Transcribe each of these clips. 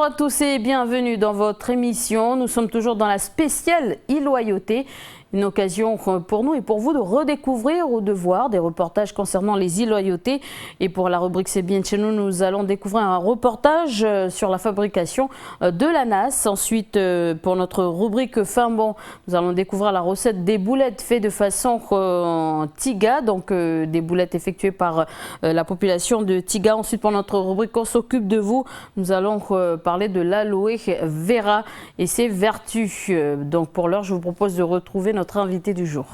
à tous et bienvenue dans votre émission. Nous sommes toujours dans la spéciale e-loyauté. Une occasion pour nous et pour vous de redécouvrir ou de voir des reportages concernant les e-loyautés. Et pour la rubrique C'est bien chez nous, nous allons découvrir un reportage sur la fabrication de l'ananas. Ensuite, pour notre rubrique Fin bon, nous allons découvrir la recette des boulettes faites de façon Tiga, donc des boulettes effectuées par la population de Tiga. Ensuite, pour notre rubrique On s'occupe de vous, nous allons parler de l'aloe vera et ses vertus. Donc pour l'heure, je vous propose de retrouver notre invité du jour.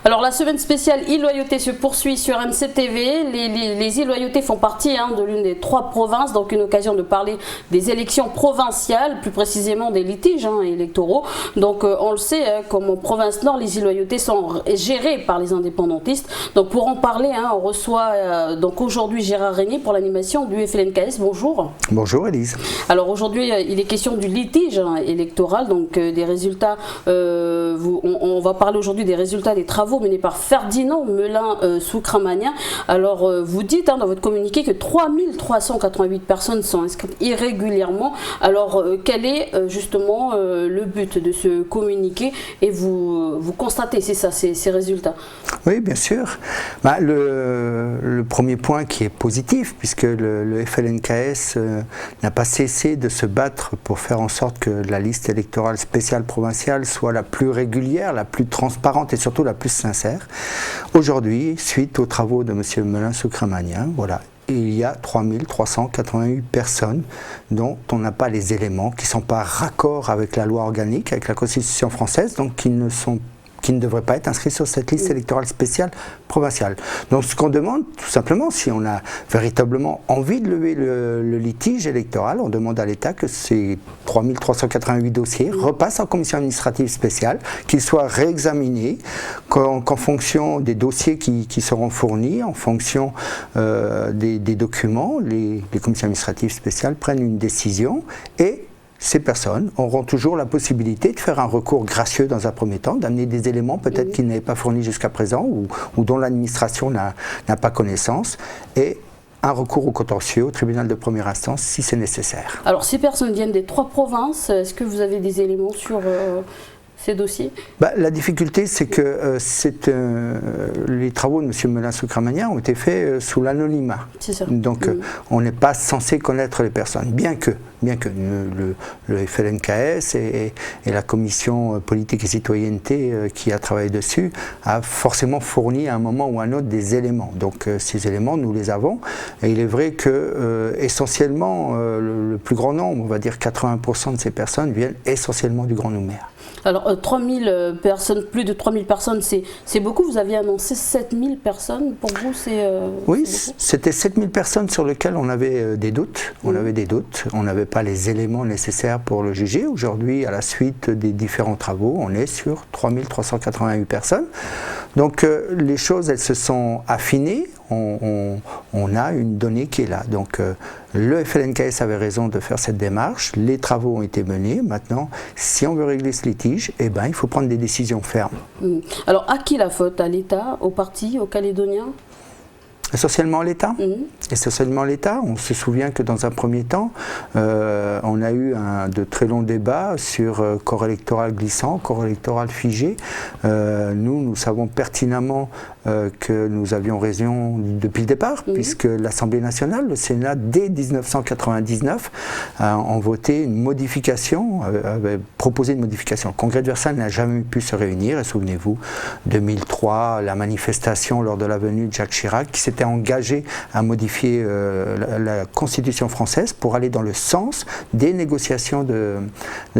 Alors la semaine spéciale e-loyauté se poursuit sur MCTV. Les e-loyautés font partie de l'une des 3 provinces, donc une occasion de parler des élections provinciales, plus précisément des litiges électoraux. Donc on le sait, comme en province nord, les e-loyautés sont gérées par les indépendantistes. Donc pour en parler, on reçoit donc aujourd'hui Gérard Régnier pour l'animation du FLNKS. Bonjour. Bonjour Élise. Alors aujourd'hui il est question du litige électoral, donc des résultats, on va parler aujourd'hui des résultats des travaux menés par Ferdinand Melin-Soukramania. Alors vous dites dans votre communiqué que 3388 personnes sont inscrites irrégulièrement. Alors quel est justement le but de ce communiqué et vous constatez, c'est ça, ces résultats? Oui, bien sûr. Le premier point qui est positif, puisque le FLNKS n'a pas cessé de se battre pour faire en sorte que la liste électorale spéciale provinciale soit la plus régulière, la plus transparente et surtout la plus sincère. Aujourd'hui, suite aux travaux de M. Melin-Soukramania, voilà, il y a 3388 personnes dont on n'a pas les éléments, qui ne sont pas raccord avec la loi organique, avec la Constitution française, donc qui ne devraient pas être inscrits sur cette liste électorale spéciale provinciale. Donc ce qu'on demande, tout simplement, si on a véritablement envie de lever le litige électoral, on demande à l'État que ces 3388 dossiers repassent en commission administrative spéciale, qu'ils soient réexaminés, qu'en fonction des dossiers qui seront fournis, en fonction des documents, les commissions administratives spéciales prennent une décision et ces personnes auront toujours la possibilité de faire un recours gracieux dans un premier temps, d'amener des éléments peut-être qu'ils n'avaient pas fournis jusqu'à présent ou dont l'administration n'a pas connaissance, et un recours au contentieux au tribunal de première instance si c'est nécessaire. Alors ces personnes viennent des 3 provinces, est-ce que vous avez des éléments sur ces dossiers? La difficulté, c'est que les travaux de M. Melin-Soukramania ont été faits sous l'anonymat. C'est ça. Donc on n'est pas censé connaître les personnes, bien que le FLNKS et la commission politique et citoyenneté qui a travaillé dessus a forcément fourni à un moment ou à un autre des éléments. Donc ces éléments, nous les avons. Et il est vrai que essentiellement, le plus grand nombre, on va dire 80% de ces personnes, viennent essentiellement du Grand Nouméa. Alors 3000 personnes, plus de 3000 personnes, c'est beaucoup. Vous aviez annoncé 7000 personnes. Pour vous, oui, c'était 7000 personnes sur lesquelles on avait des doutes. On n'avait pas les éléments nécessaires pour le juger. Aujourd'hui, à la suite des différents travaux, on est sur 3388 personnes. Donc les choses, elles se sont affinées. On a une donnée qui est là. Donc le FLNKS avait raison de faire cette démarche. Les travaux ont été menés. Maintenant, si on veut régler ce litige, il faut prendre des décisions fermes. Alors à qui la faute? À l'État, au parti, aux Calédoniens? Essentiellement l'État. Essentiellement l'État. On se souvient que dans un premier temps, on a eu de très longs débats sur corps électoral glissant, corps électoral figé. Nous savons pertinemment que nous avions raison depuis le départ, puisque l'Assemblée nationale, le Sénat, dès 1999, ont voté une modification, avait proposé une modification. Le Congrès de Versailles n'a jamais pu se réunir, et souvenez-vous, 2003, la manifestation lors de la venue de Jacques Chirac, qui s'était engagé à modifier la Constitution française pour aller dans le sens des négociations de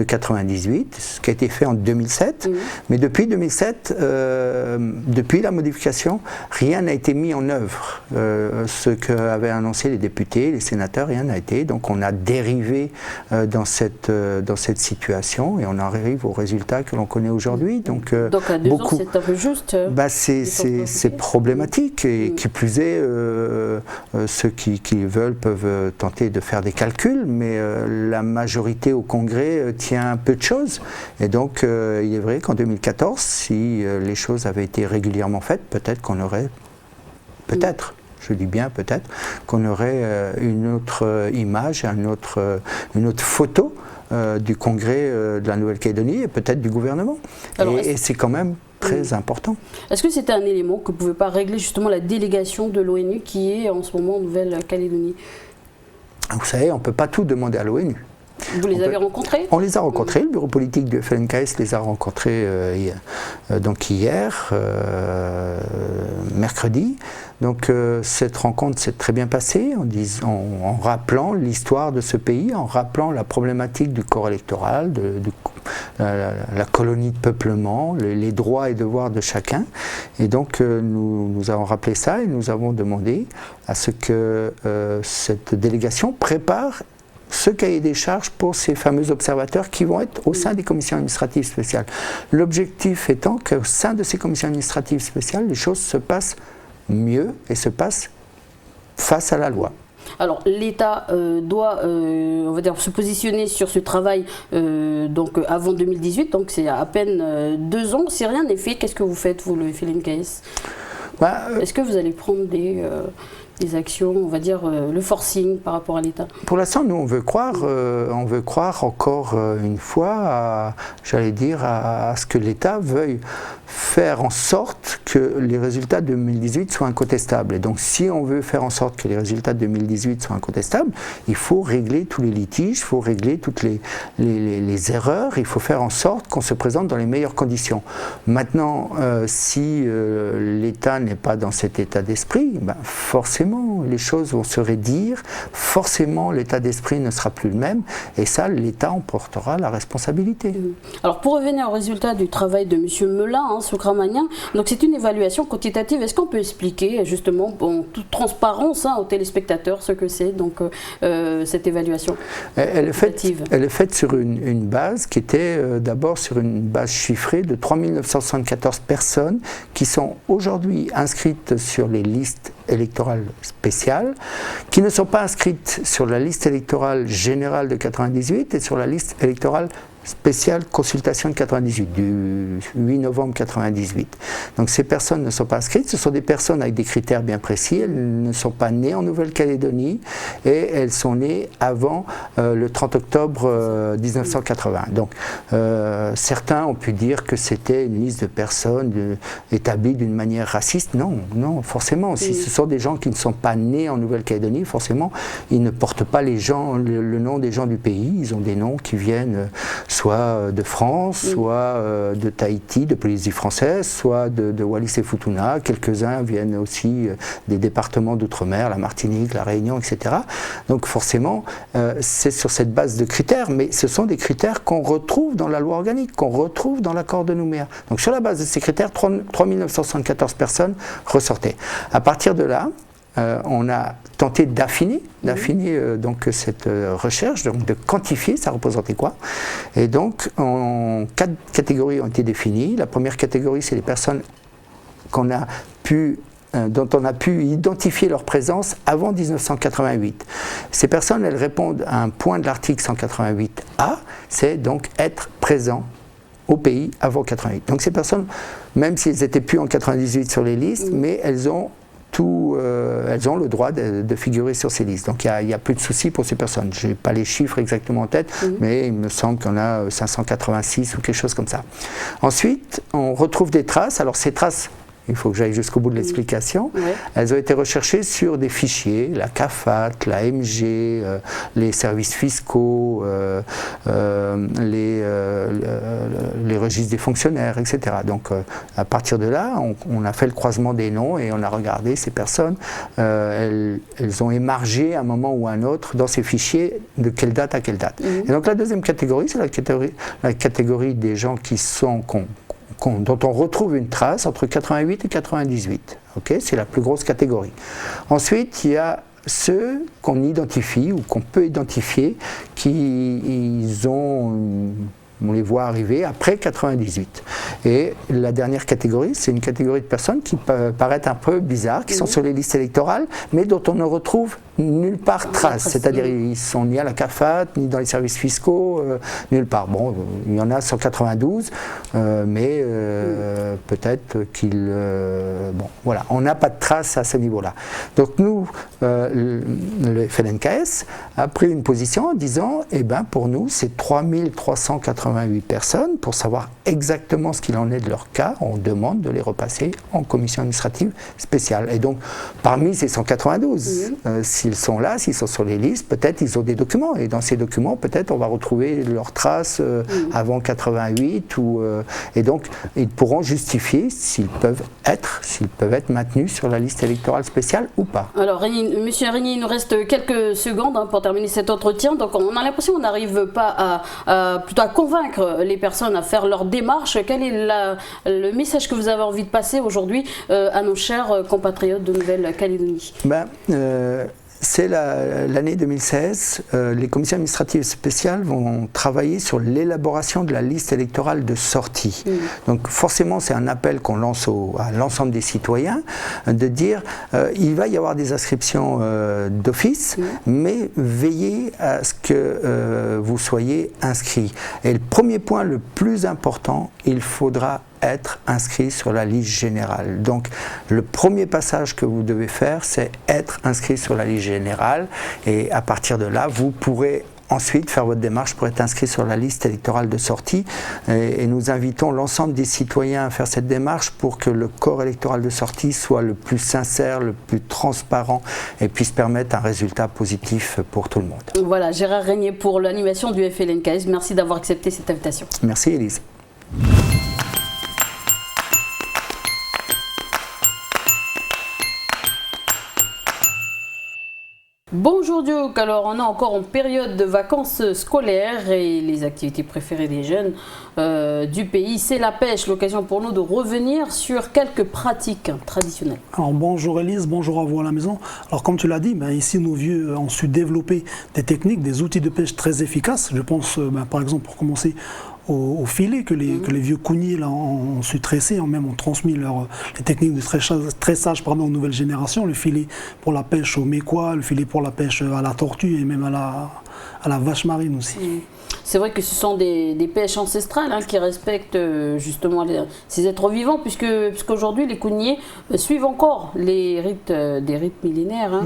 98, ce qui a été fait en 2007. Mais depuis 2007, depuis la modification, rien n'a été mis en œuvre. Ce qu'avaient annoncé les députés, les sénateurs, rien n'a été. Donc on a dérivé dans cette situation et on arrive au résultat que l'on connaît aujourd'hui. Donc à 2 ans, c'est un peu juste. C'est problématique et qui plus est, ceux qui veulent peuvent tenter de faire des calculs, mais la majorité au Congrès tient peu de choses. Et donc il est vrai qu'en 2014, si les choses avaient été régulièrement faites, peut-être qu'on aurait je dis bien peut-être, qu'on aurait une autre image, une autre photo du Congrès de la Nouvelle-Calédonie et peut-être du gouvernement. Alors, et c'est quand même très important. Est-ce que c'était un élément que ne pouvait pas régler justement la délégation de l'ONU qui est en ce moment en Nouvelle-Calédonie? Vous savez, on ne peut pas tout demander à l'ONU. Vous les avez rencontrés? On les a rencontrés, le bureau politique du FLNKS les a rencontrés donc hier, mercredi. Donc cette rencontre s'est très bien passée en rappelant l'histoire de ce pays, en rappelant la problématique du corps électoral, la colonie de peuplement, les droits et devoirs de chacun. Et donc nous avons rappelé ça et nous avons demandé à ce que cette délégation prépare ce cahier des charges pour ces fameux observateurs qui vont être au sein des commissions administratives spéciales. L'objectif étant qu'au sein de ces commissions administratives spéciales, les choses se passent mieux et se passent face à la loi. Alors l'État doit, on va dire, se positionner sur ce travail donc avant 2018, donc c'est à peine 2 ans. Si rien n'est fait, qu'est-ce que vous faites, vous, le FLNKS? Est-ce que vous allez prendre des actions, on va dire, le forcing par rapport à l'État? Pour l'instant, nous, on veut croire encore une fois, j'allais dire, à ce que l'État veuille faire en sorte que les résultats de 2018 soient incontestables. Et donc, si on veut faire en sorte que les résultats de 2018 soient incontestables, il faut régler tous les litiges, il faut régler toutes les erreurs, il faut faire en sorte qu'on se présente dans les meilleures conditions. Maintenant, si l'État n'est pas dans cet état d'esprit, forcément, les choses vont se raidir, forcément, l'état d'esprit ne sera plus le même, et ça, l'État en portera la responsabilité. Alors, pour revenir au résultat du travail de M. Melin, Soukramanian, donc c'est une évaluation quantitative. Est-ce qu'on peut expliquer justement en toute transparence aux téléspectateurs ce que c'est donc cette évaluation quantitative? Elle est faite sur une base qui était d'abord sur une base chiffrée de 3 974 personnes qui sont aujourd'hui inscrites sur les listes électorales spéciales, qui ne sont pas inscrites sur la liste électorale générale de 98 et sur la liste électorale spéciale consultation de 98, du 8 novembre 98. Donc ces personnes ne sont pas inscrites, ce sont des personnes avec des critères bien précis, elles ne sont pas nées en Nouvelle-Calédonie et elles sont nées avant le 30 octobre 1980. Donc certains ont pu dire que c'était une liste de personnes établies d'une manière raciste. Non, non, forcément. Si ce sont des gens qui ne sont pas nés en Nouvelle-Calédonie, forcément, ils ne portent pas le nom des gens du pays, ils ont des noms qui viennent soit de France, soit de Tahiti, de Polynésie française, soit de Wallis et Futuna. Quelques-uns viennent aussi des départements d'outre-mer, la Martinique, la Réunion, etc. Donc forcément, c'est sur cette base de critères, mais ce sont des critères qu'on retrouve dans la loi organique, qu'on retrouve dans l'accord de Nouméa. Donc sur la base de ces critères, 3 974 personnes ressortaient. À partir de là, on a tenté d'affiner donc cette recherche, donc de quantifier, ça représentait quoi. Et donc, 4 catégories ont été définies. La première catégorie, c'est les personnes dont on a pu identifier leur présence avant 1988. Ces personnes, elles répondent à un point de l'article 188A, c'est donc être présent au pays avant 88. Donc ces personnes, même si elles n'étaient plus en 98 sur les listes, mais elles ont le droit de figurer sur ces listes. Donc il n'y a plus de soucis pour ces personnes. Je n'ai pas les chiffres exactement en tête, mais il me semble qu'il y en a 586 ou quelque chose comme ça. Ensuite, on retrouve des traces. Alors ces traces, il faut que j'aille jusqu'au bout de l'explication. Elles ont été recherchées sur des fichiers, la CAFAT, la MG, les services fiscaux, les registres des fonctionnaires, etc. Donc à partir de là, on a fait le croisement des noms et on a regardé ces personnes. Elles ont émargé à un moment ou à un autre dans ces fichiers de quelle date à quelle date. Et donc la deuxième catégorie, c'est la catégorie des gens dont on retrouve une trace entre 88 et 98. Okay, c'est la plus grosse catégorie. Ensuite, il y a ceux qu'on identifie ou qu'on peut identifier on les voit arriver après 98. Et la dernière catégorie, c'est une catégorie de personnes qui peuvent paraître un peu bizarres, qui sont sur les listes électorales, mais dont on ne retrouve nulle part trace, c'est-à-dire ils sont ni à la CAFAT, ni dans les services fiscaux, nulle part. Bon, il y en a 192, mais peut-être qu'ils... bon, voilà, on n'a pas de trace à ce niveau-là. Donc nous, le FLNKS a pris une position en disant, eh ben pour nous, c'est 3388 personnes. Pour savoir exactement ce qu'il en est de leur cas, on demande de les repasser en commission administrative spéciale. Et donc, parmi ces 192, s'ils sont là, s'ils sont sur les listes, peut-être ils ont des documents. Et dans ces documents, peut-être on va retrouver leurs traces avant 88. Et donc, ils pourront justifier s'ils peuvent être maintenus sur la liste électorale spéciale ou pas. Alors, Monsieur Régnier, il nous reste quelques secondes pour terminer cet entretien. Donc, on a l'impression qu'on n'arrive pas plutôt à convaincre les personnes à faire leur démarche. Quel est le message que vous avez envie de passer aujourd'hui à nos chers compatriotes de Nouvelle-Calédonie? C'est l'année 2016, les commissions administratives spéciales vont travailler sur l'élaboration de la liste électorale de sortie. Donc forcément, c'est un appel qu'on lance à l'ensemble des citoyens de dire il va y avoir des inscriptions d'office, mais veillez à ce que vous soyez inscrits. Et le premier point, le plus important, il faudra être inscrit sur la liste générale. Donc le premier passage que vous devez faire, c'est être inscrit sur la liste générale, et à partir de là, vous pourrez ensuite faire votre démarche pour être inscrit sur la liste électorale de sortie. Et nous invitons l'ensemble des citoyens à faire cette démarche pour que le corps électoral de sortie soit le plus sincère, le plus transparent et puisse permettre un résultat positif pour tout le monde. Voilà, Gérard Régnier pour l'animation du FLNKS. Merci d'avoir accepté cette invitation. Merci Élise. Bonjour Duke, alors on est encore en période de vacances scolaires et les activités préférées des jeunes du pays, c'est la pêche. L'occasion pour nous de revenir sur quelques pratiques traditionnelles. Alors bonjour Élise, bonjour à vous à la maison. Alors comme tu l'as dit, ici nos vieux ont su développer des techniques, des outils de pêche très efficaces. Je pense par exemple pour commencer au filet que les vieux cougniers là, ont su tresser, ont transmis les techniques de tressage aux nouvelles générations, le filet pour la pêche au mécois, le filet pour la pêche à la tortue et même à la vache marine aussi. C'est vrai que ce sont des pêches ancestrales qui respectent justement ces êtres vivants, puisqu'aujourd'hui les cougniers suivent encore les rites, des rites millénaires,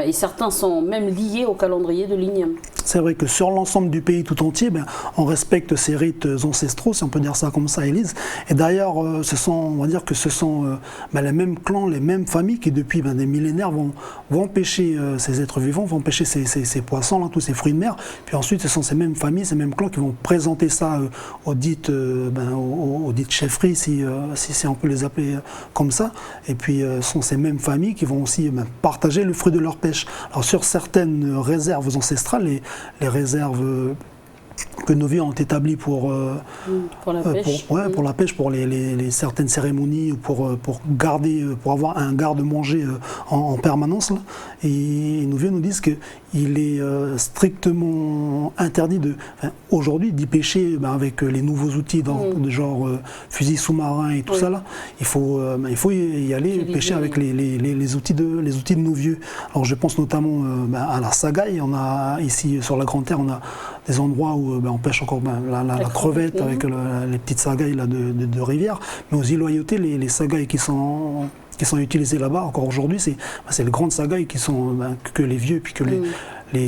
et certains sont même liés au calendrier de l'Igname. C'est vrai que sur l'ensemble du pays tout entier, on respecte ces rites ancestraux, si on peut dire ça comme ça, Élise. Et d'ailleurs, on va dire que ce sont les mêmes clans, les mêmes familles qui depuis des millénaires vont pêcher ces êtres vivants, vont pêcher ces poissons, là, tous ces fruits de mer. Puis ensuite, ce sont ces mêmes familles, ces mêmes clans qui vont présenter ça aux dites chefferies, si on peut les appeler comme ça. Et puis, ce sont ces mêmes familles qui vont aussi partager le fruit de leur pêche. Alors sur certaines réserves ancestrales, les réserves que nos vieux ont établies pour la pêche, pour les certaines cérémonies, ou pour avoir un garde-manger en permanence. Là. Et nos vieux nous disent qu'il est strictement interdit aujourd'hui d'y pêcher avec les nouveaux outils de genre fusil sous-marin et tout ça là. Il faut y aller pêcher avec les outils de nos vieux. Alors je pense notamment à la sagaille. On a ici sur la Grande Terre, on a des endroits où on pêche encore la crevette avec les petites sagailles là, de rivière, mais aux îles Loyauté, les sagailles qui sont utilisées là-bas encore aujourd'hui, c'est les grandes sagailles qui sont que les vieux, puis que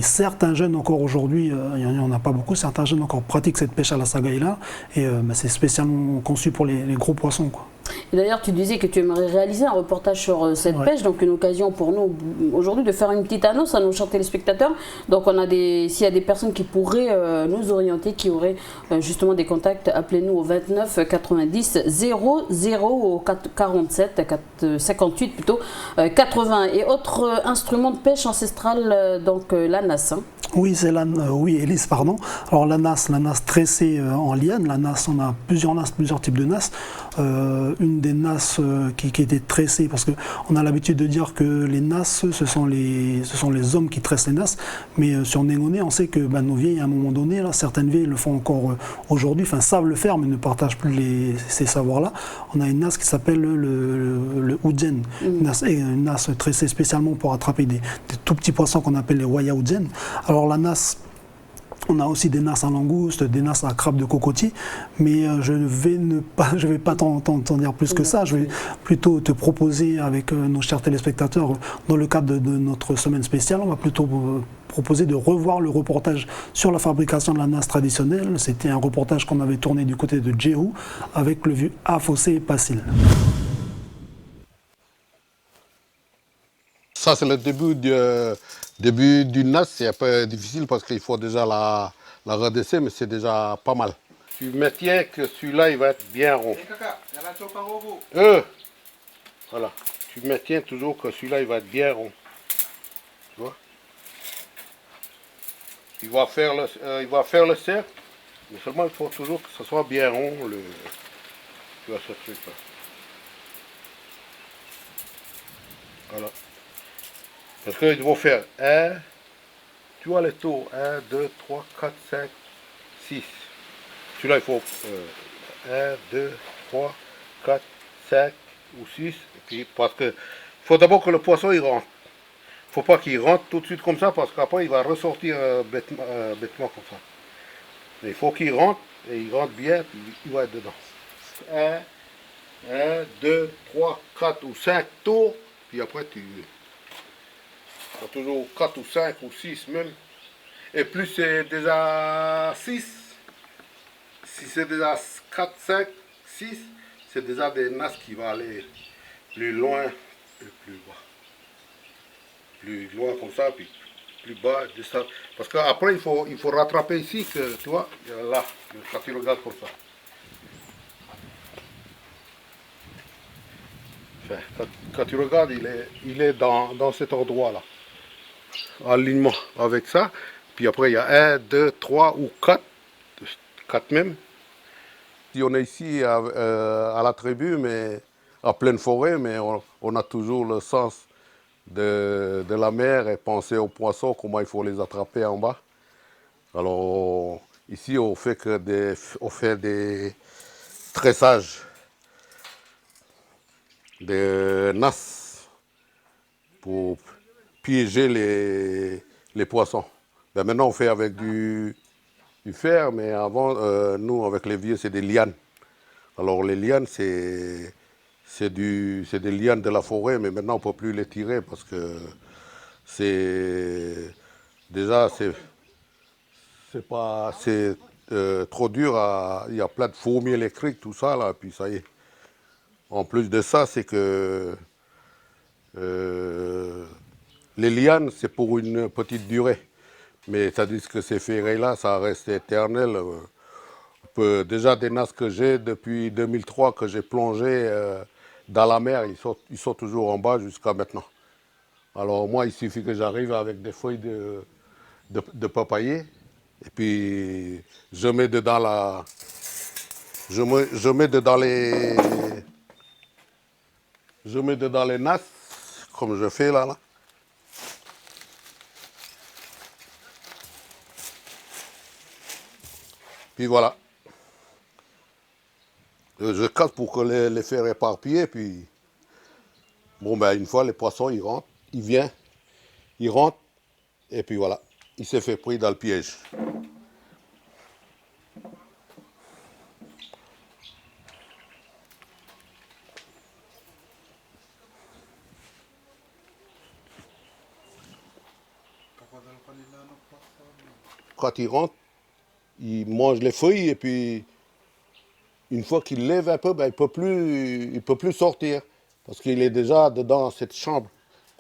certains jeunes encore aujourd'hui, il n'y en a pas beaucoup, certains jeunes encore pratiquent cette pêche à la sagaille là, et c'est spécialement conçu pour les gros poissons, quoi. Et d'ailleurs, tu disais que tu aimerais réaliser un reportage sur cette pêche, donc une occasion pour nous aujourd'hui de faire une petite annonce à nos chers téléspectateurs. Donc s'il y a des personnes qui pourraient nous orienter, qui auraient justement des contacts, appelez-nous au 29 90 00 au 47 58 plutôt 80. Et autre instrument de pêche ancestrale, donc la nasse. Oui, oui, Élise, pardon. Alors la nasse tressée en liane, la nasse, on a plusieurs types de nasse. Une des nasses qui était tressée, parce qu'on a l'habitude de dire que les nasses, ce sont les hommes qui tressent les nasses, mais sur Négoné, on sait que nos vieilles, à un moment donné, là, certaines vieilles le font encore aujourd'hui, enfin savent le faire, mais ne partagent plus ces savoirs-là. On a une nasse qui s'appelle le Oudjen, une nasse tressée spécialement pour attraper des tout petits poissons qu'on appelle les Waya Oudjen. Alors la nasse, on a aussi des nasses à langouste, des nasses à crabe de cocotier, mais je vais pas t'en dire plus que ça. Je vais plutôt te proposer avec nos chers téléspectateurs, dans le cadre de notre semaine spéciale, on va plutôt proposer de revoir le reportage sur la fabrication de la nasse traditionnelle. C'était un reportage qu'on avait tourné du côté de Djehou avec le vieux Afossé et Passil. Ça, c'est le début d'une nasse. C'est un peu difficile parce qu'il faut déjà la redresser, mais c'est déjà pas mal. Tu maintiens que celui-là, il va être bien rond. Voilà. Tu maintiens toujours que celui-là, il va être bien rond. Tu vois? Il va faire le cercle, mais seulement il faut toujours que ce soit bien rond, tu vois, ce truc-là. Voilà. Parce qu'ils vont faire 1, tu vois les tours, 1, 2, 3, 4, 5, 6. Celui-là, il faut 1, 2, 3, 4, 5 ou 6. Et puis, parce que il faut d'abord que le poisson il rentre. Il ne faut pas qu'il rentre tout de suite comme ça, parce qu'après, il va ressortir bêtement comme ça. Mais il faut qu'il rentre, et il rentre bien, puis il va être dedans. 1, 2, 3, 4 ou 5 tours, puis après, tu... toujours 4 ou 5 ou 6 même. Et plus c'est déjà 6, si c'est déjà 4, 5, 6, c'est déjà des nasses qui vont aller plus loin et plus bas. Plus loin comme ça, puis plus bas, descendre. Parce qu'après, il faut rattraper ici, que, tu vois, là, quand tu regardes comme ça. Enfin, quand tu regardes, il est dans cet endroit-là. Alignement avec ça, puis après il y a 1, 2, 3 ou 4 même. Si on est ici à la tribu, mais en pleine forêt, mais on a toujours le sens de la mer et penser aux poissons, comment il faut les attraper en bas. Alors ici on fait des tressages, des nasses pour piéger les poissons. Ben maintenant, on fait avec du fer, mais avant, nous, avec les vieux, c'est des lianes. Alors, les lianes, c'est des lianes de la forêt, mais maintenant, on ne peut plus les tirer parce que c'est trop dur. Il y a plein de fourmis électriques, tout ça, là, puis ça y est. En plus de ça, c'est que les lianes, c'est pour une petite durée. Mais ça dit que ces ferrets-là, ça reste éternel. Déjà des nasses que j'ai depuis 2003, que j'ai plongé dans la mer, ils sont toujours en bas jusqu'à maintenant. Alors moi, il suffit que j'arrive avec des feuilles de papayer, et puis je mets dedans les nasses, comme je fais là. Puis voilà. Je casse pour que les faire éparpiller. Puis, bon, ben, une fois, les poissons, ils rentrent, ils rentrent, et puis voilà. Il s'est fait pris dans le piège. Quand il rentre, il mange les feuilles, et puis une fois qu'il lève un peu, ben, il peut plus sortir. Parce qu'il est déjà dedans cette chambre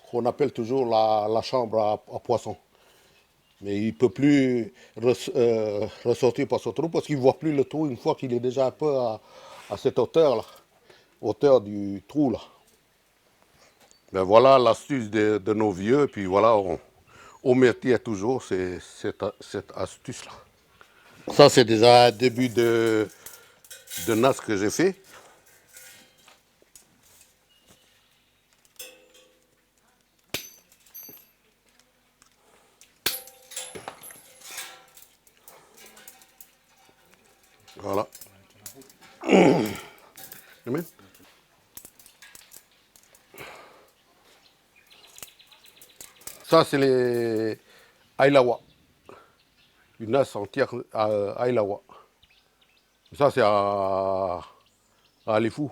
qu'on appelle toujours la chambre à poissons. Mais il ne peut plus ressortir par ce trou parce qu'il ne voit plus le trou une fois qu'il est déjà un peu à cette hauteur-là, hauteur du trou là. Ben voilà l'astuce de nos vieux, puis voilà, on maintient toujours cette astuce-là. Ça, c'est déjà un début de nasse que j'ai fait. Voilà. Amen. Ça, c'est les Ailawa. Une nasse entière à Ailawa. Ça, c'est à Alifou.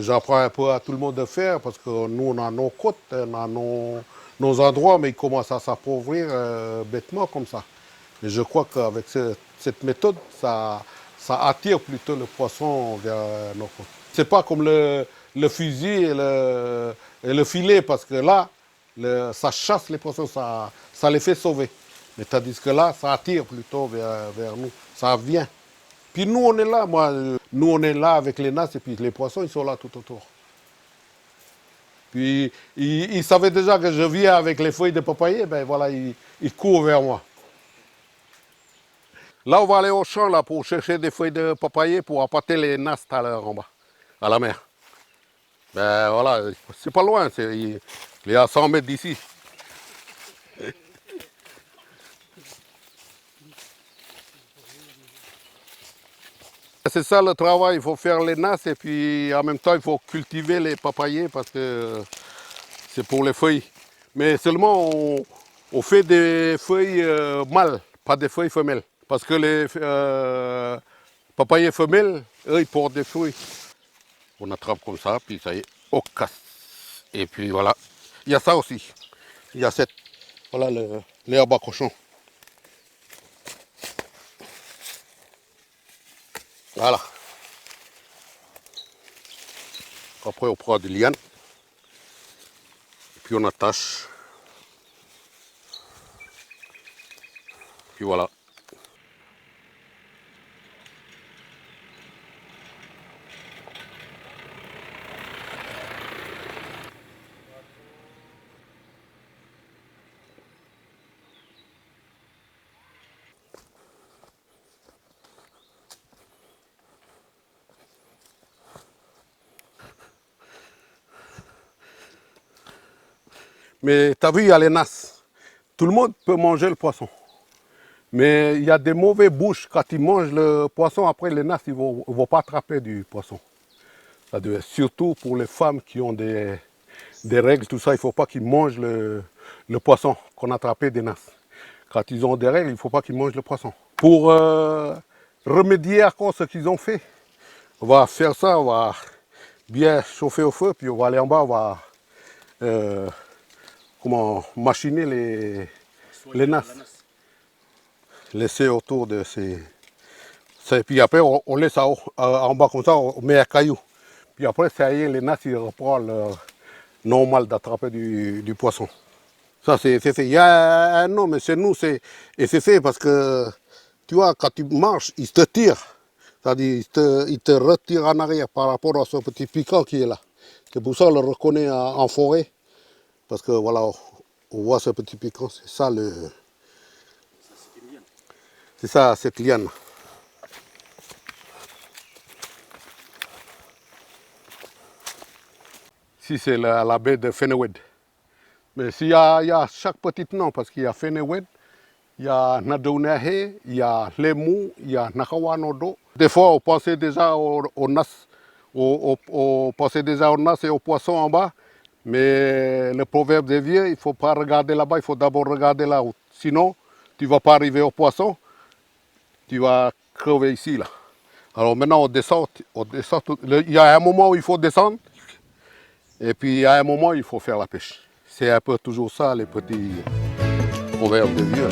J'apprends un peu à tout le monde de faire parce que nous, on a nos côtes, on a nos endroits, mais ils commencent à s'appauvrir bêtement comme ça. Et je crois qu'avec cette méthode, ça attire plutôt le poisson vers nos côtes. C'est pas comme le fusil et le filet, parce que là, ça chasse les poissons, ça les fait sauver. Mais tandis que là, ça attire plutôt vers nous, ça vient. Puis nous, on est là, nous, on est là avec les nasses et puis les poissons, ils sont là tout autour. Puis, ils savaient déjà que je viens avec les feuilles de papayer, ben voilà, ils courent vers moi. Là, on va aller au champ là, pour chercher des feuilles de papayer pour appâter les nasses tout à l'heure en bas, à la mer. Ben voilà, c'est pas loin, il est à 100 mètres d'ici. C'est ça le travail, il faut faire les nasses et puis en même temps il faut cultiver les papayers parce que c'est pour les feuilles. Mais seulement on fait des feuilles mâles, pas des feuilles femelles. Parce que les papayers femelles, eux, ils portent des fruits. On attrape comme ça, puis ça y est, on casse. Et puis voilà, il y a ça aussi. Il y a voilà l'herbe à cochon. Voilà. Après, on prend des lianes. Et puis, on attache. Puis voilà. Mais tu as vu, il y a les nasses. Tout le monde peut manger le poisson. Mais il y a des mauvais bouches. Quand ils mangent le poisson, après les nasses, ils ne vont pas attraper du poisson. Surtout pour les femmes qui ont des règles, tout ça, il ne faut pas qu'ils mangent le poisson qu'on a attrapé des nasses. Quand ils ont des règles, il ne faut pas qu'ils mangent le poisson. Pour remédier à ce qu'ils ont fait, on va faire ça, on va bien chauffer au feu, puis on va aller en bas, on va machiner les nasses. Laisser autour de ces... Et puis après, on laisse en bas comme ça, on met un caillou. Puis après, ça y est, les nasses, ils reprennent leur normal d'attraper du poisson. Ça, c'est fait. Il y a un nom, mais chez nous, c'est fait parce que, tu vois, quand tu marches, ils te tirent. C'est-à-dire, ils te retirent en arrière par rapport à ce petit piquant qui est là. C'est pour ça qu'on le reconnaît en forêt. Parce que, voilà, on voit ce petit piquant. C'est ça, c'est ça, cette liane. Ici, c'est la baie de Fenewed. Mais il y a chaque petit nom, parce qu'il y a Fenewed, il y a Nadounahe, il y a Lemu, il y a Nakawanodo. Des fois, on pensait déjà aux nasses, on pensait déjà aux nasses et aux poissons en bas. Mais le proverbe des vieux, il ne faut pas regarder là-bas, il faut d'abord regarder là-haut. Sinon, tu ne vas pas arriver aux poissons, tu vas crever ici, là. Alors maintenant, on descend. Il y a un moment où il faut descendre, et puis il y a un moment où il faut faire la pêche. C'est un peu toujours ça, les petits proverbes des vieux.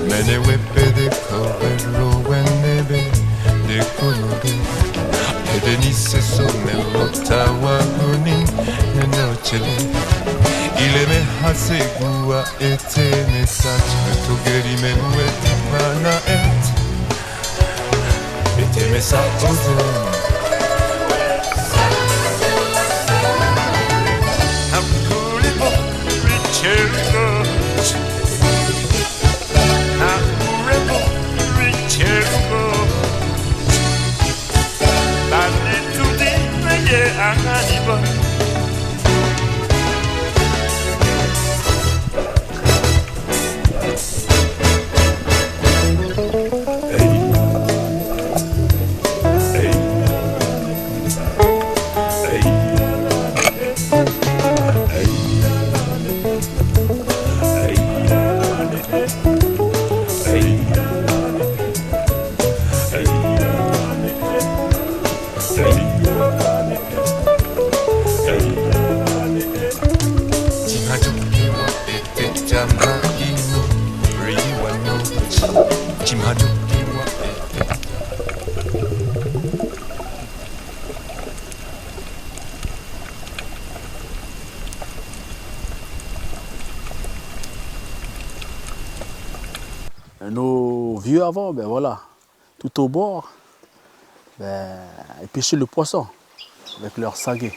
Menewe pede correlo wenebe de colore Edenise somelo tawagunin nenochele Ileme hasegua ete message Togeri menuet mana ete message ozen Nos vieux avant, ben voilà, tout au bord, ben, ils pêchaient le poisson avec leur saguet.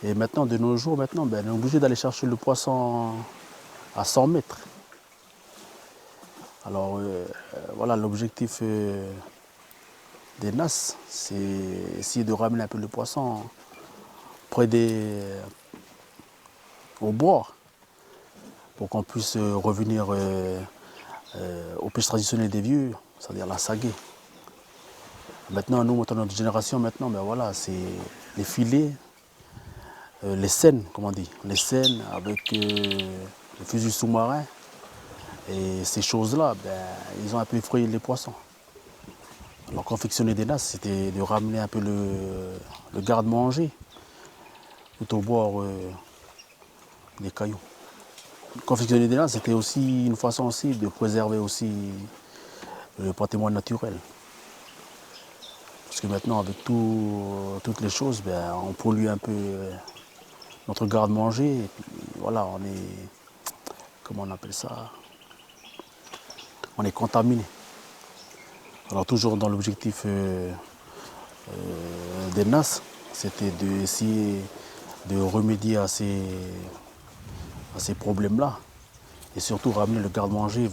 Et maintenant, de nos jours, maintenant, ben, on est obligé d'aller chercher le poisson à 100 mètres. Alors voilà, l'objectif des NAS, c'est essayer de ramener un peu le poisson près au bord pour qu'on puisse revenir aux pêches traditionnelles des vieux, c'est-à-dire la saguet. Maintenant, nous, notre génération, maintenant, ben voilà, c'est les filets, les seines, comme on dit, les seines avec les fusils sous-marins. Et ces choses-là, ben, ils ont un peu effrayé les poissons. Alors confectionner des nasses, c'était de ramener un peu le garde-manger tout au bord des cailloux. Confectionner des nasses, c'était aussi une façon aussi de préserver aussi le patrimoine naturel. Parce que maintenant, avec toutes les choses, ben, on pollue un peu notre garde-manger. Et puis voilà, on est, comment on appelle ça, on est contaminé. Alors toujours dans l'objectif des NAS, c'était d'essayer de remédier à ces problèmes-là et surtout ramener le garde-manger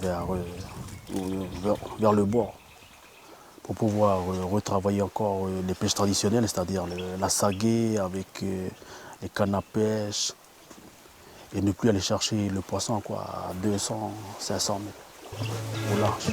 vers le bord pour pouvoir retravailler encore les pêches traditionnelles, c'est-à-dire la saguet avec les cannes à pêche et ne plus aller chercher le poisson quoi, à 200, 500 mètres au large.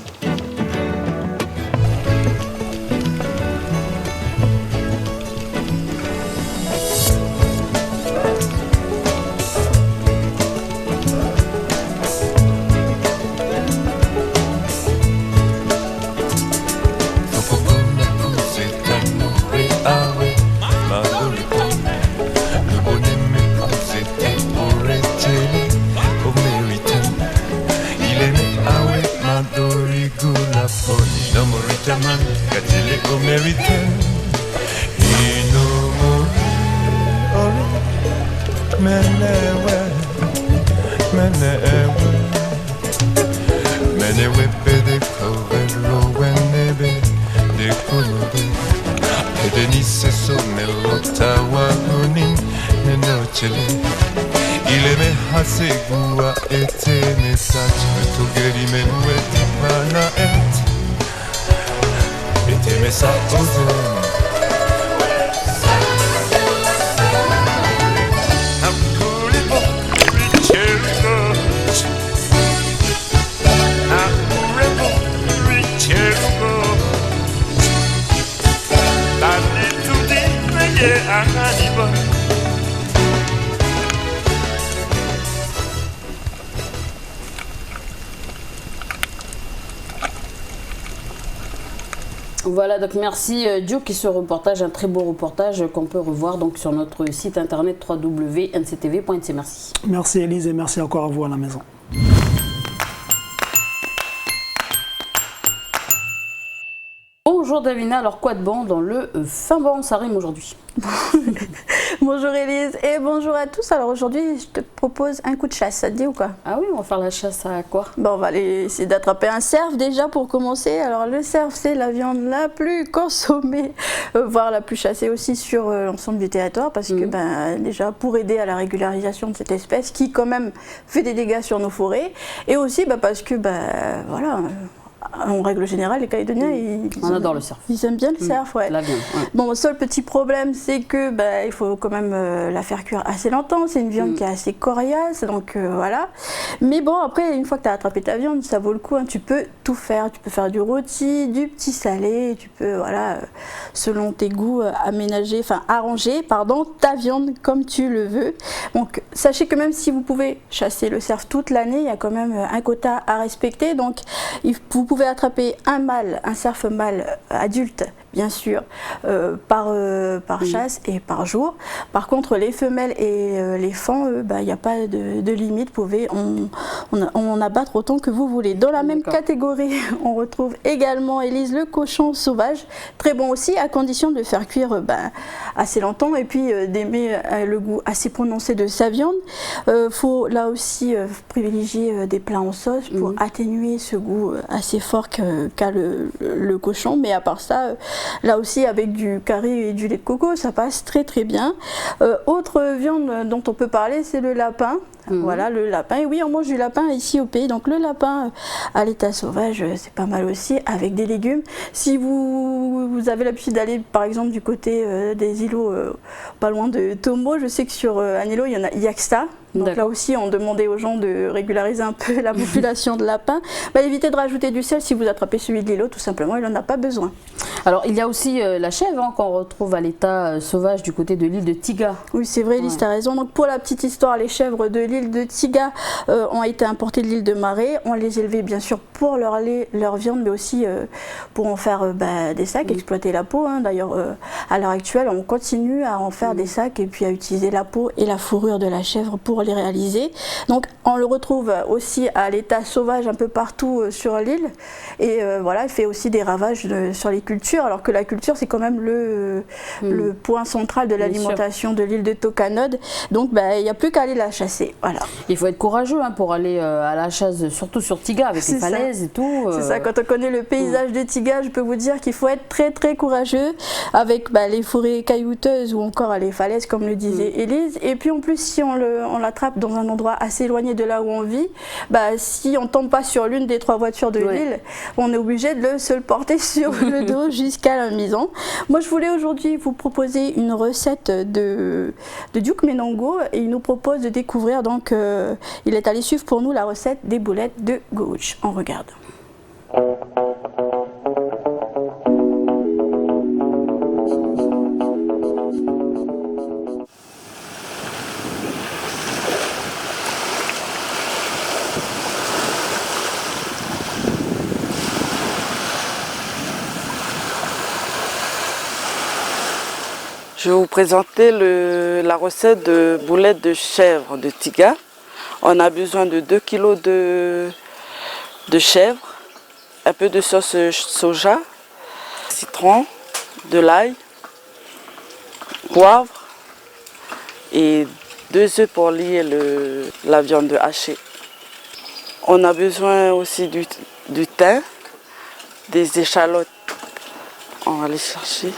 Voilà, donc merci Duke et ce reportage, un très beau reportage qu'on peut revoir donc sur notre site internet www.nctv.nc. Merci. Merci Élise et merci encore à vous à la maison. Bonjour Davina, alors quoi de bon dans le fin bon, ça rime aujourd'hui? Bonjour Élise et bonjour à tous. Alors aujourd'hui je te propose un coup de chasse, ça te dit ou quoi? Ah oui, on va faire la chasse à quoi? Bon, on va aller essayer d'attraper un cerf déjà pour commencer. Alors le cerf c'est la viande la plus consommée, voire la plus chassée aussi sur l'ensemble du territoire parce que déjà pour aider à la régularisation de cette espèce qui quand même fait des dégâts sur nos forêts et aussi parce que voilà. En règle générale, les Calédoniens, on adore le cerf. Ils aiment bien le cerf, ouais. La viande, ouais. Bon, le seul petit problème, c'est que il faut quand même la faire cuire assez longtemps. C'est une viande qui est assez coriace, donc voilà. Mais bon, après, une fois que tu as attrapé ta viande, ça vaut le coup. Hein, tu peux tout faire. Tu peux faire du rôti, du petit salé. Tu peux, voilà, selon tes goûts, arranger ta viande comme tu le veux. Donc, sachez que même si vous pouvez chasser le cerf toute l'année, il y a quand même un quota à respecter. Donc, vous pouvez attraper un cerf mâle adulte, bien sûr, par chasse et par jour. Par contre, les femelles et les faons, il n'y a pas de limite. Vous pouvez en abattre autant que vous voulez. Dans la même catégorie, on retrouve également, Élise, le cochon sauvage. Très bon aussi, à condition de faire cuire assez longtemps et puis d'aimer le goût assez prononcé de sa viande. Faut là aussi privilégier des plats en sauce pour atténuer ce goût assez fort qu'a le cochon. Mais à part ça, là aussi avec du curry et du lait de coco, ça passe très très bien. Autre viande dont on peut parler, c'est le lapin. Voilà, le lapin. Et oui, on mange du lapin ici au pays. Donc le lapin à l'état sauvage, c'est pas mal aussi, avec des légumes. Si vous avez l'habitude d'aller par exemple du côté des îlots pas loin de Tomo, je sais que sur un îlot, il y a que ça. Donc là aussi, on demandait aux gens de régulariser un peu la population de lapins. Évitez de rajouter du sel si vous attrapez celui de l'îlot, tout simplement, il n'en a pas besoin. Alors, il y a aussi la chèvre qu'on retrouve à l'état sauvage du côté de l'île de Tiga. Oui, c'est vrai, Elise, tu as raison. Donc, pour la petite histoire, les chèvres de l'île de Tiga ont été importées de l'île de Marais. On les élevait bien sûr pour leur lait, leur viande, mais aussi pour en faire des sacs, exploiter la peau. Hein. D'ailleurs, à l'heure actuelle, on continue à en faire des sacs et puis à utiliser la peau et la fourrure de la chèvre pour les réaliser. Donc, on le retrouve aussi à l'état sauvage un peu partout sur l'île. Et voilà, il fait aussi des ravages sur les cultures, alors que la culture, c'est quand même le point central de l'alimentation de l'île de Tocanod. Donc, il n'y a plus qu'à aller la chasser. Voilà. Il faut être courageux pour aller à la chasse, surtout sur Tiga, avec les falaises et tout. C'est ça, quand on connaît le paysage de Tiga, je peux vous dire qu'il faut être très très courageux avec les forêts caillouteuses ou encore les falaises, comme le disait Élise. Et puis en plus, si on l'attrape dans un endroit assez éloigné de là où on vit, si on ne tombe pas sur l'une des 3 voitures de l'île, on est obligé de se le porter sur le dos jusqu'à la maison. Moi, je voulais aujourd'hui vous proposer une recette de Duke Menongo et il nous propose de découvrir, donc il est allé suivre pour nous la recette des boulettes de gauche. On regarde. Je vais vous présenter la recette de boulettes de chèvre de Tiga. On a besoin de 2 kg de chèvre, un peu de sauce soja, citron, de l'ail, poivre et 2 œufs pour lier la viande hachée. On a besoin aussi du thym, des échalotes. On va les chercher.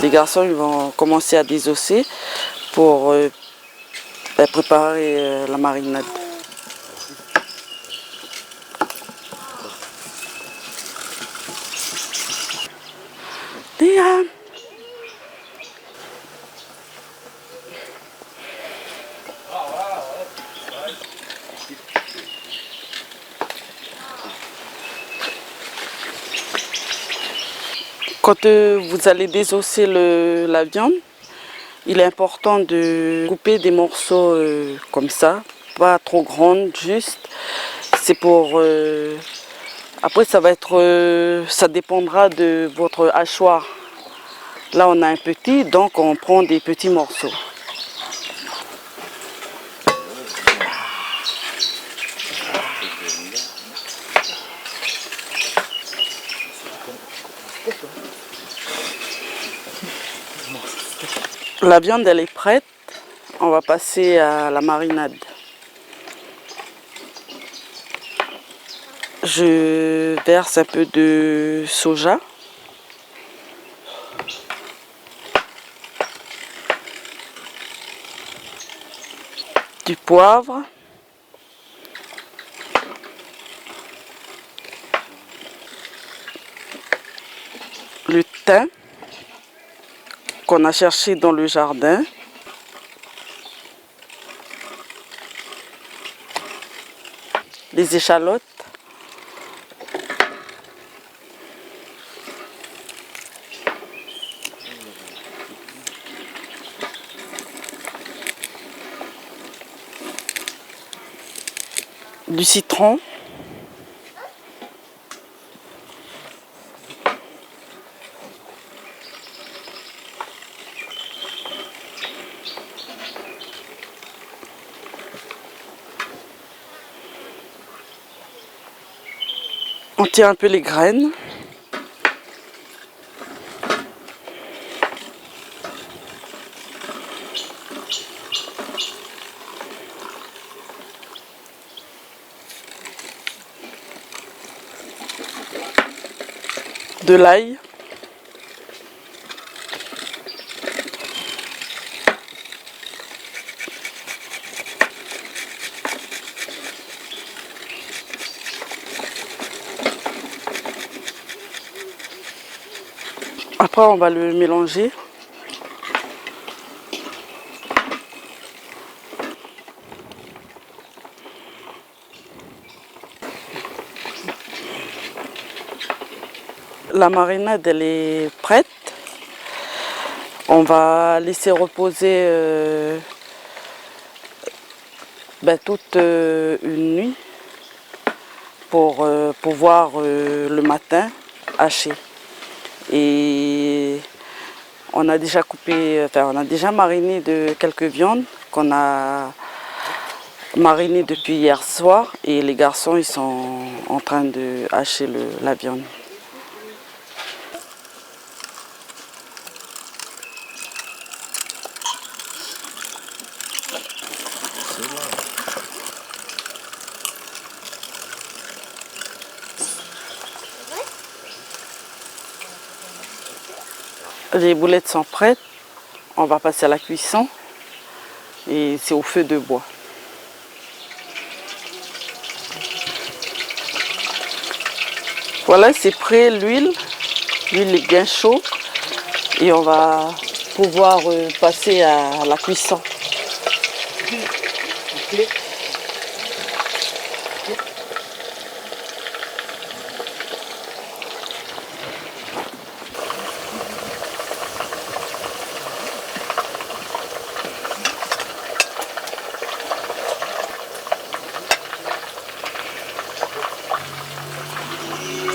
Les garçons ils vont commencer à désosser pour préparer la marinade. Quand vous allez désosser la viande, il est important de couper des morceaux comme ça, pas trop grands, juste. C'est pour... après, ça dépendra de votre hachoir. Là, on a un petit, donc on prend des petits morceaux. La viande, elle est prête. On va passer à la marinade. Je verse un peu de soja. Du poivre. Le thym qu'on a cherché dans le jardin. Les échalotes. Du citron. On tire un peu les graines. De l'ail. Après, on va le mélanger. La marinade, elle est prête. On va laisser reposer toute une nuit pour pouvoir le matin hacher. Et on a déjà mariné de quelques viandes qu'on a marinées depuis hier soir. Et les garçons, ils sont en train de hacher la viande. Les boulettes sont prêtes, on va passer à la cuisson et c'est au feu de bois. Voilà, c'est prêt l'huile est bien chaude et on va pouvoir passer à la cuisson.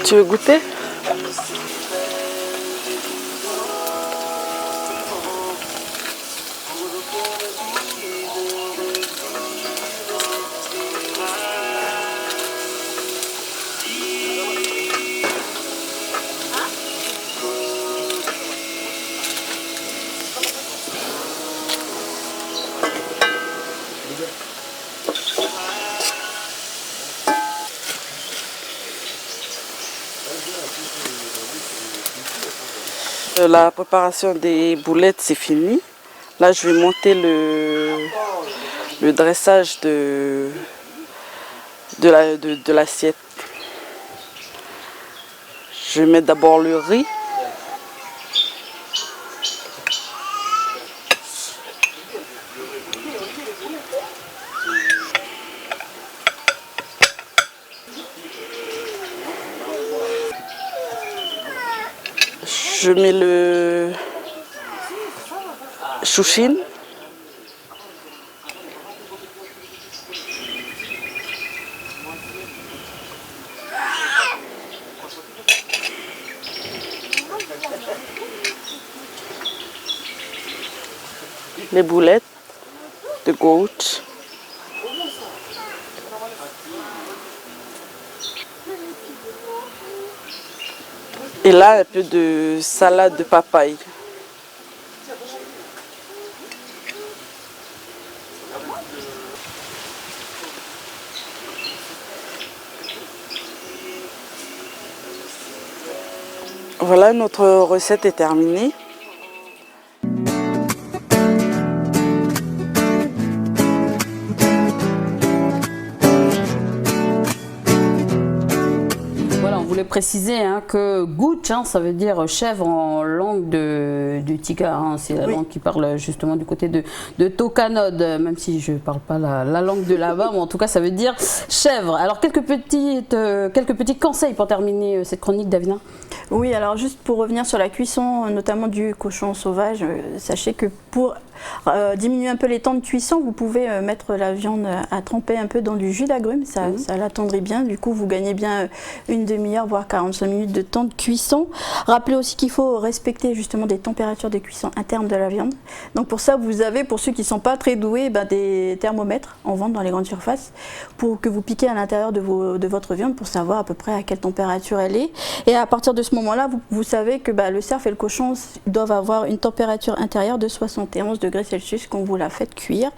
Tu veux goûter? La préparation des boulettes, c'est fini. Là, je vais monter le dressage de l'assiette. Je vais mettre d'abord le riz. Je mets le chouchine. Les boulettes de goat. Et là, un peu de salade de papaye. Voilà, notre recette est terminée. Préciser que gooch, ça veut dire chèvre en langue du Tiga. C'est la langue qui parle justement du côté de Tocanod, même si je ne parle pas la langue de là-bas, mais en tout cas ça veut dire chèvre. Alors quelques petits conseils pour terminer cette chronique, Davina. Oui, alors juste pour revenir sur la cuisson, notamment du cochon sauvage, sachez que pour diminuer un peu les temps de cuisson, vous pouvez mettre la viande à tremper un peu dans du jus d'agrumes, ça l'attendrit bien, du coup vous gagnez bien une demi-heure voire 45 minutes de temps de cuisson. Rappelez aussi qu'il faut respecter justement des températures de cuisson internes de la viande. Donc pour ça vous avez, pour ceux qui ne sont pas très doués, des thermomètres en vente dans les grandes surfaces pour que vous piquez à l'intérieur de votre viande pour savoir à peu près à quelle température elle est. Et à partir de ce moment-là, vous savez que le cerf et le cochon doivent avoir une température intérieure de 71 degrés Celsius quand vous la faites cuire.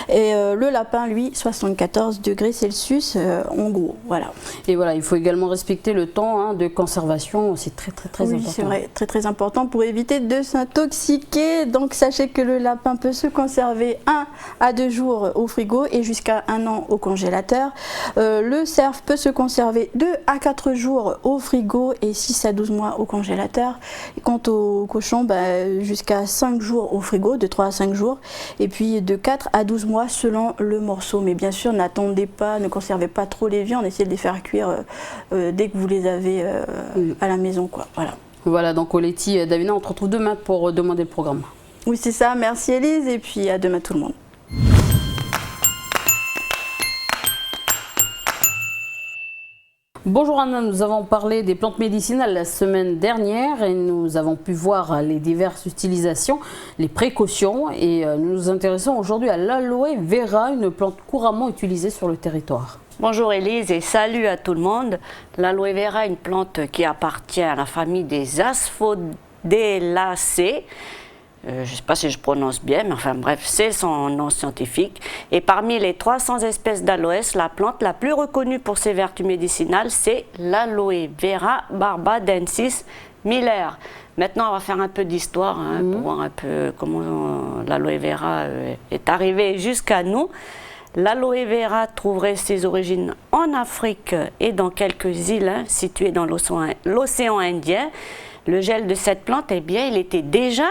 Et le lapin, lui, 74 degrés Celsius en gros. Voilà. Et voilà, il faut également respecter le temps de conservation, c'est très important. Oui, c'est vrai, très important pour éviter de s'intoxiquer. Donc sachez que le lapin peut se conserver 1 à 2 jours au frigo et jusqu'à 1 an au congélateur. Le cerf peut se conserver 2 à 4 jours au frigo et 6 à 12 mois au congélateur. Et quant au cochon, jusqu'à 5 jours au frigo, de 3 à 5 jours, et puis de 4 à 12 mois selon le morceau. Mais bien sûr, n'attendez pas, ne conservez pas trop les viandes, essayez de les faire cuire dès que vous les avez à la maison, quoi. Voilà, donc Oletti, Davina, on te retrouve demain pour demander le programme. Oui, c'est ça, merci Élise, et puis à demain tout le monde. Bonjour Anna, nous avons parlé des plantes médicinales la semaine dernière et nous avons pu voir les diverses utilisations, les précautions et nous nous intéressons aujourd'hui à l'aloe vera, une plante couramment utilisée sur le territoire. Bonjour Élise et salut à tout le monde. L'aloe vera est une plante qui appartient à la famille des Asphodélacées. Je ne sais pas si je prononce bien, mais enfin bref, c'est son nom scientifique. Et parmi les 300 espèces d'aloès, la plante la plus reconnue pour ses vertus médicinales, c'est l'aloe vera barbadensis Miller. Maintenant, on va faire un peu d'histoire pour voir un peu comment l'aloe vera est arrivé jusqu'à nous. L'aloe vera trouverait ses origines en Afrique et dans quelques îles situées dans l'océan Indien. Le gel de cette plante, il était déjà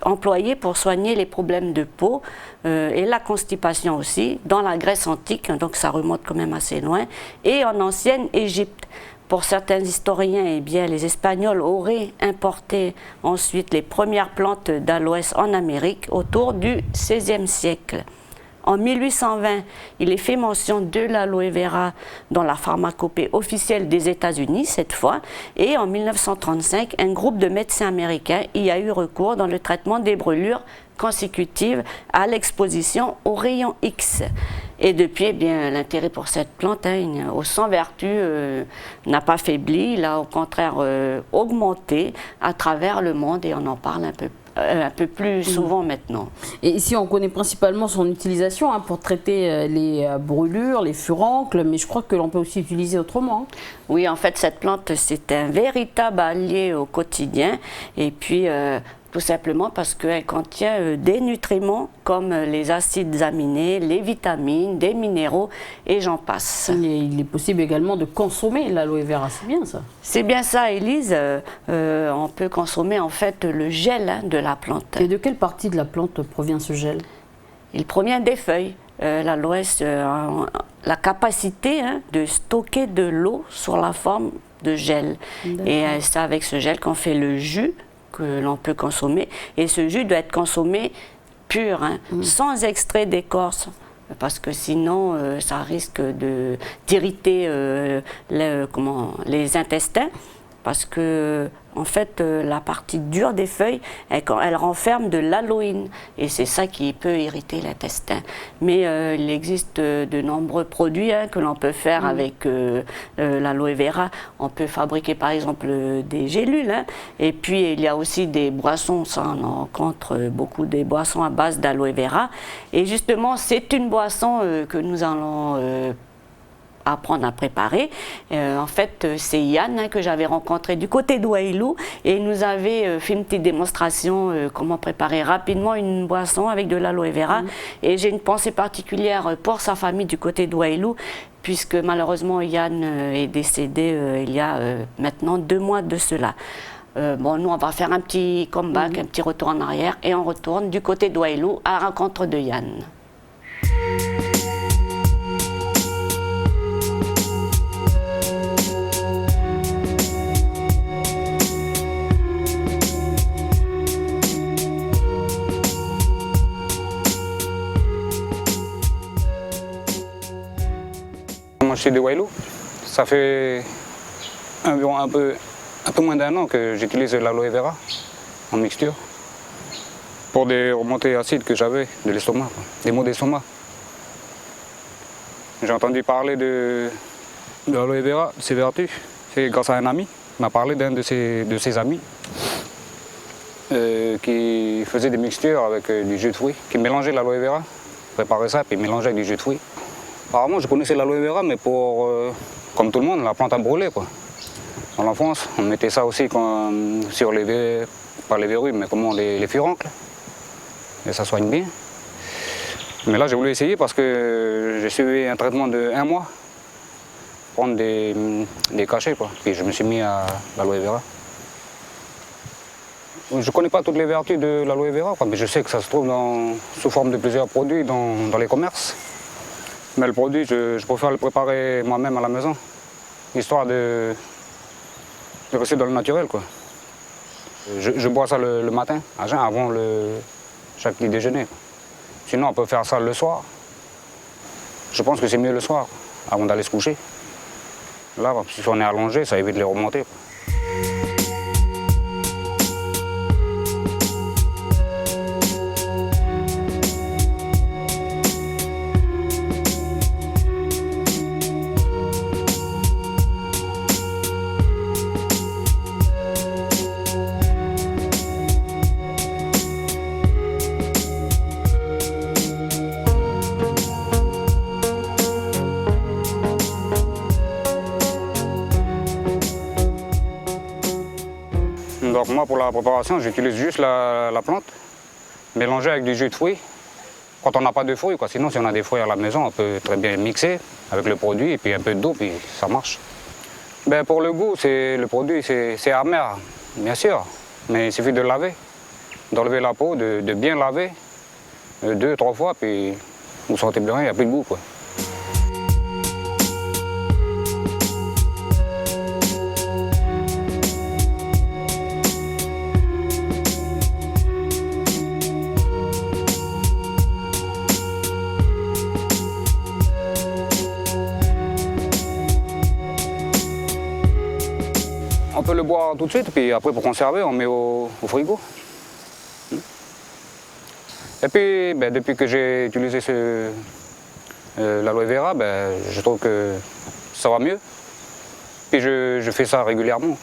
employé pour soigner les problèmes de peau et la constipation aussi dans la Grèce antique, donc ça remonte quand même assez loin, et en ancienne Égypte. Pour certains historiens, les Espagnols auraient importé ensuite les premières plantes d'aloès en Amérique autour du XVIe siècle. En 1820, il est fait mention de l'aloe vera dans la pharmacopée officielle des États-Unis, cette fois, et en 1935, un groupe de médecins américains y a eu recours dans le traitement des brûlures consécutives à l'exposition aux rayons X. Et depuis, l'intérêt pour cette plante, aux 100 vertus, n'a pas faibli, il a au contraire augmenté à travers le monde et on en parle un peu plus souvent maintenant. Et ici, on connaît principalement son utilisation pour traiter les brûlures, les furoncles, mais je crois que l'on peut aussi utiliser autrement. Oui, en fait, cette plante, c'est un véritable allié au quotidien. Et puis, tout simplement parce qu'elle contient des nutriments comme les acides aminés, les vitamines, des minéraux et j'en passe. Il est possible également de consommer l'aloe vera, c'est bien ça? C'est bien ça, Élise. On peut consommer en fait le gel de la plante. Et de quelle partie de la plante provient ce gel? Il provient des feuilles. L'aloès la capacité de stocker de l'eau sur la forme de gel. Et c'est avec ce gel qu'on fait le jus que l'on peut consommer. Et ce jus doit être consommé pur, sans extrait d'écorce. Parce que sinon, ça risque d'irriter les intestins. Parce que, en fait, la partie dure des feuilles, elle renferme de l'aloïne. Et c'est ça qui peut irriter l'intestin. Mais il existe de nombreux produits que l'on peut faire avec l'aloe vera. On peut fabriquer, par exemple, des gélules. Et puis, il y a aussi des boissons. Ça, on en rencontre beaucoup des boissons à base d'aloe vera. Et justement, c'est une boisson que nous allons apprendre à préparer. En fait, c'est Yann que j'avais rencontré du côté d'Ouailou et il nous avait fait une petite démonstration comment préparer rapidement une boisson avec de l'aloe vera. Et j'ai une pensée particulière pour sa famille du côté d'Ouailou, puisque malheureusement Yann est décédé il y a maintenant 2 mois de cela. Bon, nous on va faire un petit comeback, un petit retour en arrière et on retourne du côté d'Ouailou à la rencontre de Yann. Moi je suis de Ouailou, ça fait environ un peu moins d'1 an que j'utilise l'aloe vera en mixture pour des remontées acides que j'avais de l'estomac, des maux d'estomac. J'ai entendu parler de l'aloe vera, de ses vertus, c'est grâce à un ami, il m'a parlé d'un de ses amis qui faisait des mixtures avec du jus de fruits, qui mélangeait l'aloe vera, préparait ça puis mélangeait avec du jus de fruits. Apparemment, je connaissais l'aloe vera, mais pour, comme tout le monde, la plante à brûler, quoi. Dans l'enfance, on mettait ça aussi sur les, pas les verrues, mais comment, les furoncles. Et ça soigne bien. Mais là, j'ai voulu essayer parce que j'ai suivi un traitement de 1 mois. Prendre des cachets, quoi. Puis je me suis mis à l'aloe vera. Je ne connais pas toutes les vertus de l'aloe vera, quoi, mais je sais que ça se trouve sous forme de plusieurs produits dans les commerces. Mais le produit, je préfère le préparer moi-même à la maison, histoire de rester dans le naturel, quoi. Je bois ça le matin, à jeun, avant chaque petit déjeuner. Sinon, on peut faire ça le soir. Je pense que c'est mieux le soir, avant d'aller se coucher. Là, si on est allongé, ça évite les remontées, quoi. Donc moi, pour la préparation, j'utilise juste la plante, mélangée avec du jus de fruits. Quand on n'a pas de fruits, quoi. Sinon, si on a des fruits à la maison, on peut très bien mixer avec le produit et puis un peu d'eau, puis ça marche. Ben, pour le goût, le produit, c'est amer, bien sûr, mais il suffit de laver, d'enlever la peau, de bien laver, 2-3 fois, puis vous sentez bien, il n'y a plus de goût, quoi. On peut le boire tout de suite, puis après pour conserver, on met au frigo. Et puis, ben, depuis que j'ai utilisé l'aloe vera, ben, je trouve que ça va mieux. Puis je fais ça régulièrement.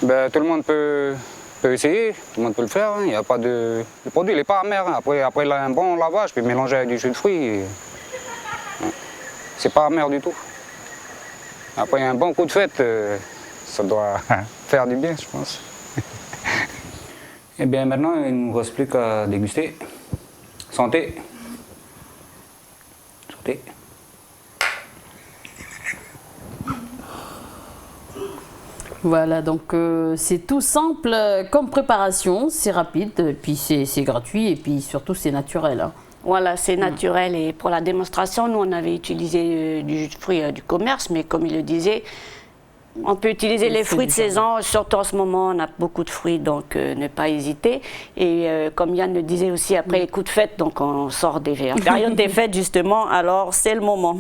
Ben, tout le monde peut essayer, tout le monde peut le faire. Il y a pas de... Le produit n'est pas amer. Après un bon lavage, puis mélanger avec du jus de fruits, c'est pas amer du tout. Après un bon coup de fête, ça doit faire du bien, je pense. Et bien maintenant, il ne nous reste plus qu'à déguster. Santé. Santé. Voilà, donc c'est tout simple comme préparation, c'est rapide, et puis c'est gratuit, et puis surtout c'est naturel. Hein. Voilà, c'est naturel. Et pour la démonstration, nous, on avait utilisé du jus de fruits du commerce, mais comme il le disait, on peut utiliser les fruits de saison, surtout en ce moment, on a beaucoup de fruits, donc ne pas hésiter. Et comme Yann le disait aussi, après les coups de fête, donc on sort des périodes des fêtes justement, alors c'est le moment.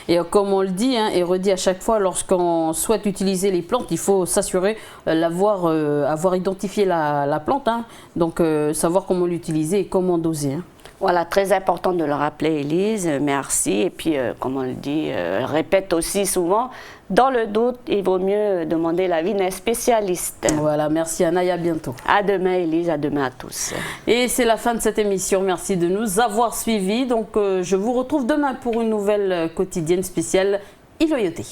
Et comme on le dit et redit à chaque fois, lorsqu'on souhaite utiliser les plantes, il faut s'assurer avoir identifié la plante, donc savoir comment l'utiliser et comment doser. Voilà, très important de le rappeler, Élise, merci. Et puis, comme on le dit, répète aussi souvent, dans le doute, il vaut mieux demander l'avis d'un spécialiste. Voilà, merci Anna et à bientôt. À demain, Élise, à demain à tous. Et c'est la fin de cette émission, merci de nous avoir suivis. Donc, je vous retrouve demain pour une nouvelle quotidienne spéciale Île Loyauté.